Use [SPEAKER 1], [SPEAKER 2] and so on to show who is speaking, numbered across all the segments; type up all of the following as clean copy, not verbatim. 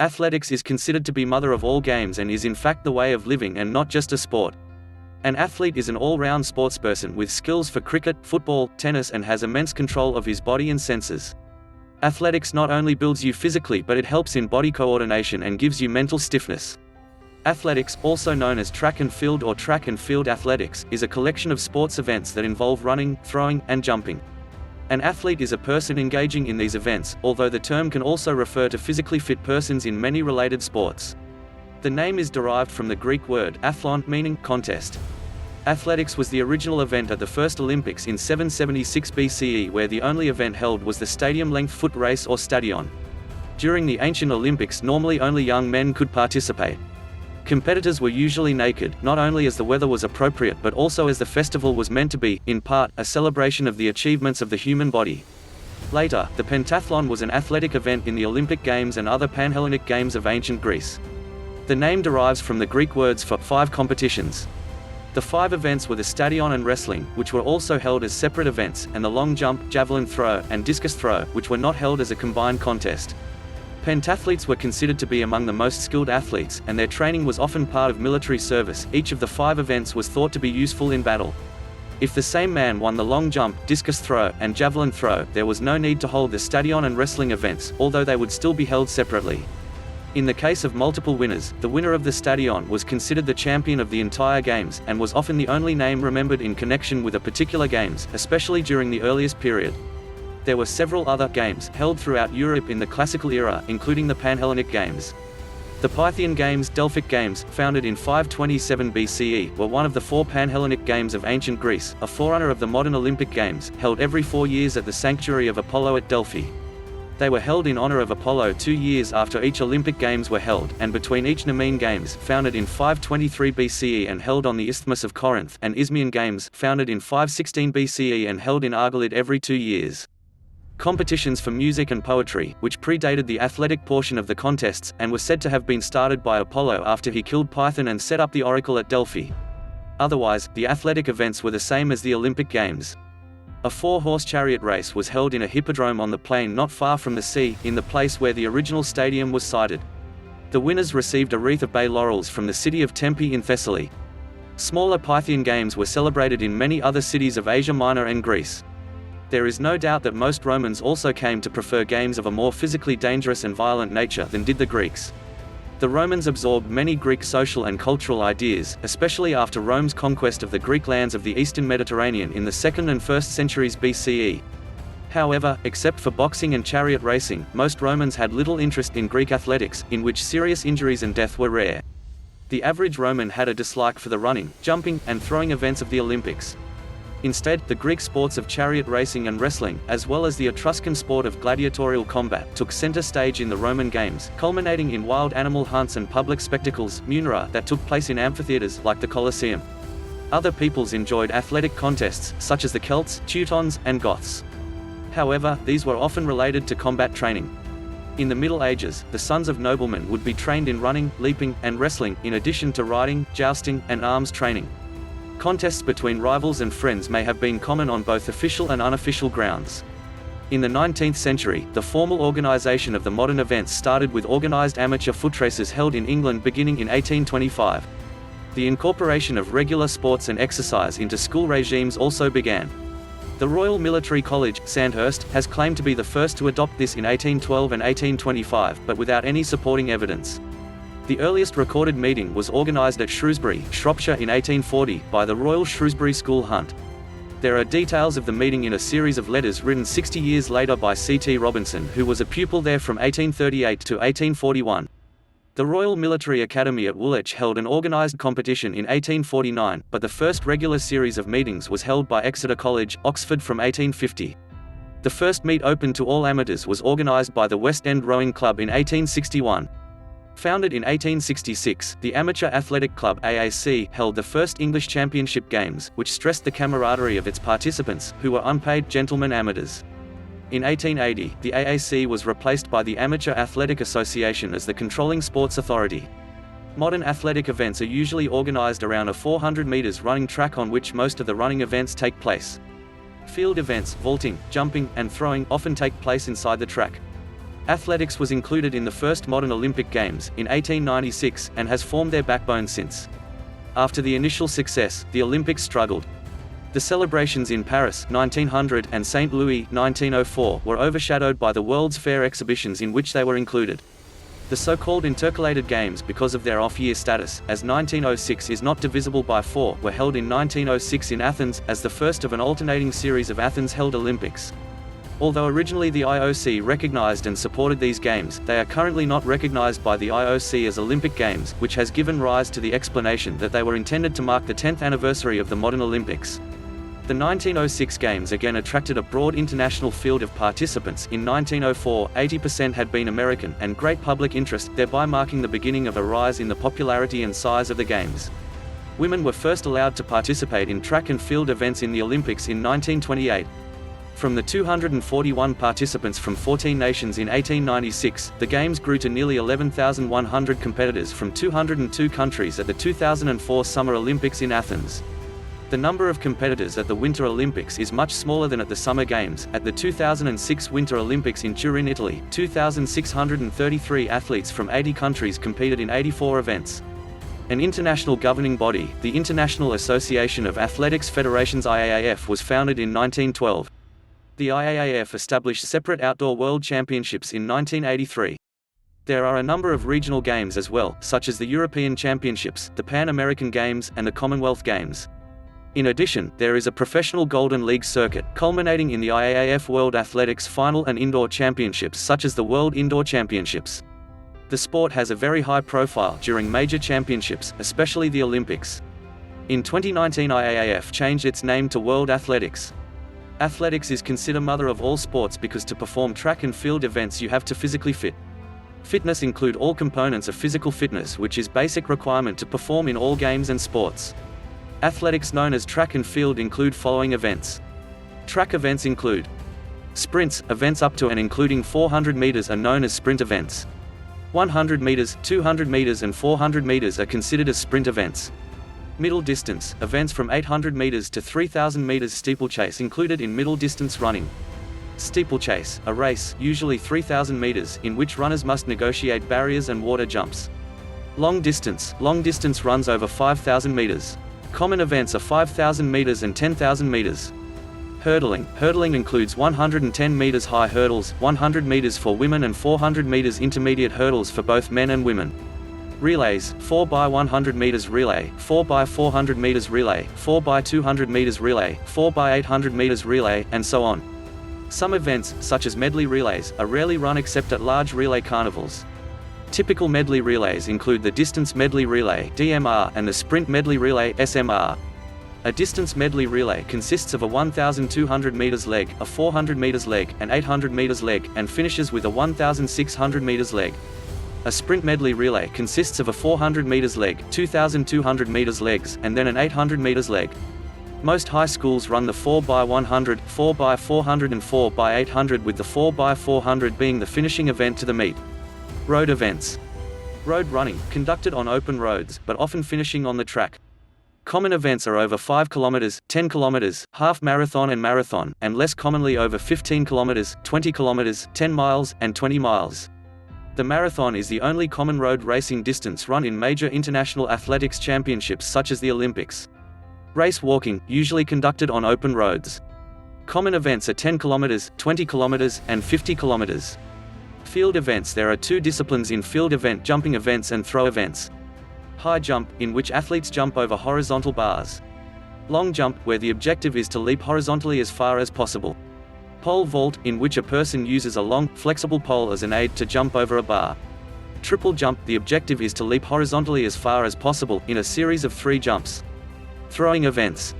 [SPEAKER 1] Athletics is considered to be mother of all games and is in fact the way of living and not just a sport. An athlete is an all-round sportsperson with skills for cricket, football, tennis and has immense control of his body and senses. Athletics not only builds you physically but it helps in body coordination and gives you mental stiffness. Athletics, also known as track and field or track and field athletics, is a collection of sports events that involve running, throwing, and jumping. An athlete is a person engaging in these events, although the term can also refer to physically fit persons in many related sports. The name is derived from the Greek word athlon, meaning contest. Athletics was the original event at the first Olympics in 776 BCE, where the only event held was the stadium-length foot race or stadion. During the ancient Olympics, normally only young men could participate. Competitors were usually naked, not only as the weather was appropriate but also as the festival was meant to be, in part, a celebration of the achievements of the human body. Later, the pentathlon was an athletic event in the Olympic Games and other Panhellenic Games of ancient Greece. The name derives from the Greek words for 5 competitions. The 5 events were the stadion and wrestling, which were also held as separate events, and the long jump, javelin throw, and discus throw, which were not held as a combined contest. Pentathletes were considered to be among the most skilled athletes, and their training was often part of military service. Each of the 5 events was thought to be useful in battle. If the same man won the long jump, discus throw, and javelin throw, there was no need to hold the stadion and wrestling events, although they would still be held separately. In the case of multiple winners, the winner of the stadion was considered the champion of the entire games, and was often the only name remembered in connection with a particular games, especially during the earliest period. There were several other games held throughout Europe in the classical era, including the Panhellenic Games. The Pythian Games, Delphic Games, founded in 527 BCE, were one of the 4 Panhellenic Games of ancient Greece, a forerunner of the modern Olympic Games, held every 4 years at the sanctuary of Apollo at Delphi. They were held in honor of Apollo 2 years after each Olympic Games were held, and between each Nemean Games, founded in 523 BCE and held on the Isthmus of Corinth, and Isthmian Games, founded in 516 BCE and held in Argolid every 2 years. Competitions for music and poetry, which predated the athletic portion of the contests, and were said to have been started by Apollo after he killed Python and set up the oracle at Delphi. Otherwise, the athletic events were the same as the Olympic Games. A 4-horse chariot race was held in a hippodrome on the plain not far from the sea, in the place where the original stadium was sited. The winners received a wreath of bay laurels from the city of Tempe in Thessaly. Smaller Pythian games were celebrated in many other cities of Asia Minor and Greece. There is no doubt that most Romans also came to prefer games of a more physically dangerous and violent nature than did the Greeks. The Romans absorbed many Greek social and cultural ideas, especially after Rome's conquest of the Greek lands of the eastern Mediterranean in the 2nd and 1st centuries BCE. However, except for boxing and chariot racing, most Romans had little interest in Greek athletics, in which serious injuries and death were rare. The average Roman had a dislike for the running, jumping, and throwing events of the Olympics. Instead, the Greek sports of chariot racing and wrestling, as well as the Etruscan sport of gladiatorial combat, took center stage in the Roman Games, culminating in wild animal hunts and public spectacles munera, that took place in amphitheaters like the Colosseum. Other peoples enjoyed athletic contests, such as the Celts, Teutons, and Goths. However, these were often related to combat training. In the Middle Ages, the sons of noblemen would be trained in running, leaping, and wrestling, in addition to riding, jousting, and arms training. Contests between rivals and friends may have been common on both official and unofficial grounds. In the 19th century, the formal organization of the modern events started with organized amateur foot races held in England beginning in 1825. The incorporation of regular sports and exercise into school regimes also began. The Royal Military College, Sandhurst, has claimed to be the first to adopt this in 1812 and 1825, but without any supporting evidence. The earliest recorded meeting was organised at Shrewsbury, Shropshire in 1840, by the Royal Shrewsbury School Hunt. There are details of the meeting in a series of letters written 60 years later by C.T. Robinson, who was a pupil there from 1838 to 1841. The Royal Military Academy at Woolwich held an organised competition in 1849, but the first regular series of meetings was held by Exeter College, Oxford from 1850. The first meet open to all amateurs was organised by the West End Rowing Club in 1861. Founded in 1866, the Amateur Athletic Club AAC held the first English Championship Games, which stressed the camaraderie of its participants, who were unpaid gentlemen amateurs. In 1880, the AAC was replaced by the Amateur Athletic Association as the controlling sports authority. Modern athletic events are usually organised around a 400 metres running track on which most of the running events take place. Field events, vaulting, jumping, and throwing, often take place inside the track. Athletics was included in the first modern Olympic Games, in 1896, and has formed their backbone since. After the initial success, the Olympics struggled. The celebrations in Paris 1900 and St. Louis 1904 were overshadowed by the World's Fair exhibitions in which they were included. The so-called intercalated games, because of their off-year status, as 1906 is not divisible by 4, were held in 1906 in Athens, as the first of an alternating series of Athens-held Olympics. Although originally the IOC recognized and supported these games, they are currently not recognized by the IOC as Olympic Games, which has given rise to the explanation that they were intended to mark the 10th anniversary of the modern Olympics. The 1906 Games again attracted a broad international field of participants. In 1904, 80% had been American, and great public interest, thereby marking the beginning of a rise in the popularity and size of the Games. Women were first allowed to participate in track and field events in the Olympics in 1928. From the 241 participants from 14 nations in 1896, the Games grew to nearly 11,100 competitors from 202 countries at the 2004 Summer Olympics in Athens. The number of competitors at the Winter Olympics is much smaller than at the Summer Games. At the 2006 Winter Olympics in Turin, Italy, 2,633 athletes from 80 countries competed in 84 events. An international governing body, the International Association of Athletics Federations (IAAF), was founded in 1912. The IAAF established separate outdoor world championships in 1983. There are a number of regional games as well, such as the European Championships, the Pan American Games, and the Commonwealth Games. In addition, there is a professional Golden League circuit, culminating in the IAAF World Athletics Final and Indoor Championships such as the World Indoor Championships. The sport has a very high profile during major championships, especially the Olympics. In 2019, IAAF changed its name to World Athletics. Athletics is considered mother of all sports because to perform track and field events you have to physically fit. Fitness include all components of physical fitness, which is basic requirement to perform in all games and sports. Athletics known as track and field include following events. Track events include sprints, events up to and including 400 meters are known as sprint events. 100 meters, 200 meters and 400 meters are considered as sprint events. Middle distance, events from 800 meters to 3,000 meters. Steeplechase included in middle distance running. Steeplechase, a race, usually 3,000 meters, in which runners must negotiate barriers and water jumps. Long distance runs over 5,000 meters. Common events are 5,000 meters and 10,000 meters. Hurdling includes 110 meters high hurdles, 100 meters for women and 400 meters intermediate hurdles for both men and women. Relays, 4x100 meters relay, 4x400 meters relay, 4x200 meters relay, 4x800 meters relay, and so on. Some events, such as medley relays, are rarely run except at large relay carnivals. Typical medley relays include the Distance Medley Relay (DMR) and the Sprint Medley Relay (SMR). A distance medley relay consists of a 1,200 meters leg, a 400 meters leg, an 800 meters leg, and finishes with a 1,600 meters leg. A sprint medley relay consists of a 400 meters leg, 2,200 meters legs, and then an 800 meters leg. Most high schools run the 4x100, 4x400 and 4x800, with the 4x400 being the finishing event to the meet. Road events. Road running, conducted on open roads, but often finishing on the track. Common events are over 5 kilometers, 10 kilometers, half marathon and marathon, and less commonly over 15 kilometers, 20 kilometers, 10 miles, and 20 miles. The marathon is the only common road racing distance run in major international athletics championships such as the Olympics. Race walking, usually conducted on open roads. Common events are 10 kilometers, 20 kilometers, and 50 kilometers. Field events. There are two disciplines in field event: jumping events and throw events. High jump, in which athletes jump over horizontal bars. Long jump, where the objective is to leap horizontally as far as possible. Pole vault, in which a person uses a long, flexible pole as an aid to jump over a bar. Triple jump, the objective is to leap horizontally as far as possible, in a series of 3 jumps. Throwing events.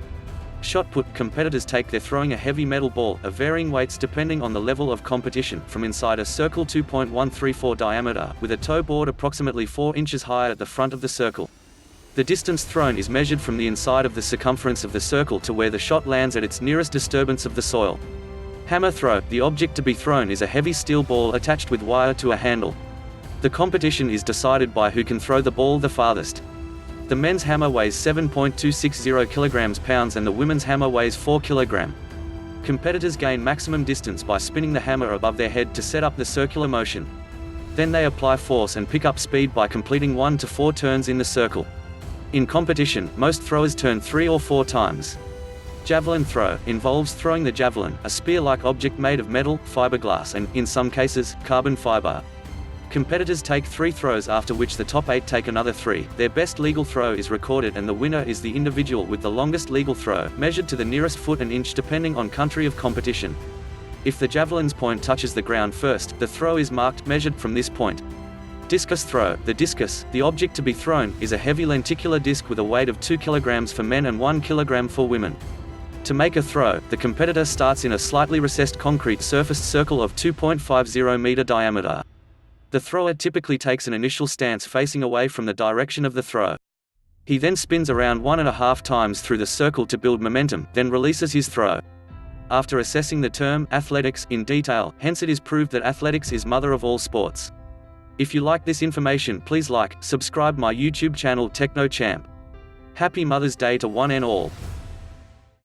[SPEAKER 1] Shot put, competitors take their throwing a heavy metal ball, of varying weights depending on the level of competition, from inside a circle 2.134 diameter, with a toe board approximately 4 inches high at the front of the circle. The distance thrown is measured from the inside of the circumference of the circle to where the shot lands at its nearest disturbance of the soil. Hammer throw, the object to be thrown is a heavy steel ball attached with wire to a handle. The competition is decided by who can throw the ball the farthest. The men's hammer weighs 7.260 kilograms pounds and the women's hammer weighs 4 kg. Competitors gain maximum distance by spinning the hammer above their head to set up the circular motion. Then they apply force and pick up speed by completing 1 to 4 turns in the circle. In competition, most throwers turn 3 or 4 times. Javelin throw involves throwing the javelin, a spear-like object made of metal, fiberglass and, in some cases, carbon fiber. Competitors take 3 throws, after which the top 8 take another 3. Their best legal throw is recorded and the winner is the individual with the longest legal throw, measured to the nearest foot and inch depending on country of competition. If the javelin's point touches the ground first, the throw is marked, measured from this point. Discus throw. The discus, the object to be thrown, is a heavy lenticular disc with a weight of 2 kilograms for men and 1 kilogram for women. To make a throw, the competitor starts in a slightly recessed concrete surfaced circle of 2.50 meter diameter. The thrower typically takes an initial stance facing away from the direction of the throw. He then spins around 1.5 times through the circle to build momentum, then releases his throw. After assessing the term athletics in detail, hence it is proved that athletics is mother of all sports. If you like this information, please like, subscribe my YouTube channel Techno Champ. Happy Mother's Day to one and all.